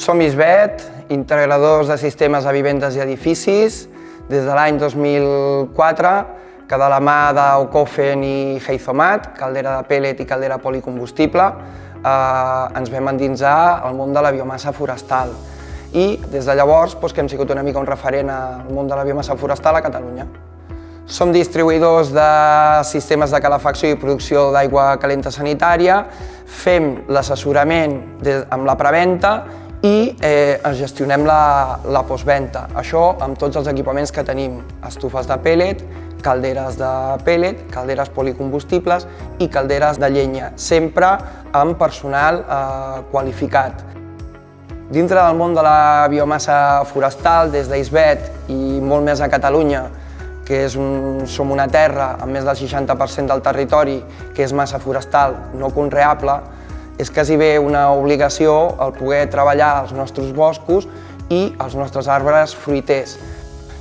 Som ISBET, integradors de sistemes a vivendes i edificis, des de l'any 2004, que de la mà d'Ocofen i Heizomat, caldera de pèl·let i caldera policombustible, ens vam endinsar al món de la biomassa forestal. I des de llavors que hem sigut una mica un referent al món de la biomassa forestal a Catalunya. Som distribuïdors de sistemes de calefacció i producció d'aigua calenta sanitària, fem l'assessorament amb la preventa i gestionem la postventa. Això amb tots els equipaments que tenim, estufes de pèl·let, calderes de pèl·let, calderes policombustibles i calderes de llenya, sempre amb personal qualificat. Dintre del món de la biomassa forestal, des d'ISBET i molt més a Catalunya, que som una terra amb més del 60% del territori que és massa forestal no conreable, és quasi bé una obligació el poder treballar els nostres boscos i els nostres arbres fruiters.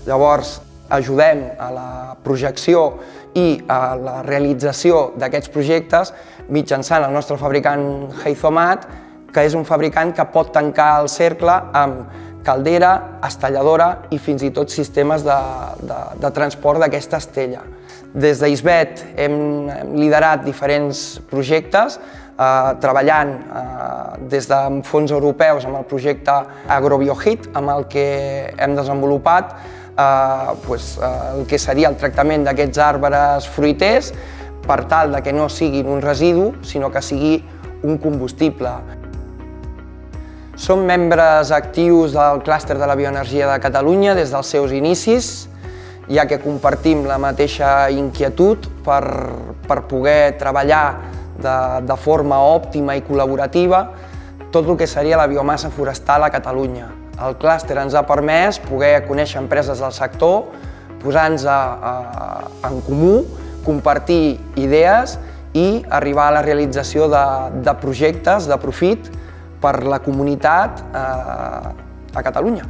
Llavors, ajudem a la projecció i a la realització d'aquests projectes mitjançant el nostre fabricant Heizomat, que és un fabricant que pot tancar el cercle amb caldera, estelladora i fins i tot sistemes de transport d'aquesta estella. Des d'ISBET hem liderat diferents projectes, treballant des de fons europeus amb el projecte AgroBioHit, amb el que hem desenvolupat el que seria el tractament d'aquests arbres fruiters per tal que no siguin un residu, sinó que sigui un combustible. Som membres actius del clúster de la bioenergia de Catalunya des dels seus inicis, ja que compartim la mateixa inquietud per poder treballar de forma òptima i col·laborativa tot el que seria la biomassa forestal a Catalunya. El clúster ens ha permès poder conèixer empreses del sector, posar-nos en comú, compartir idees i arribar a la realització de projectes de profit per la comunitat a Catalunya.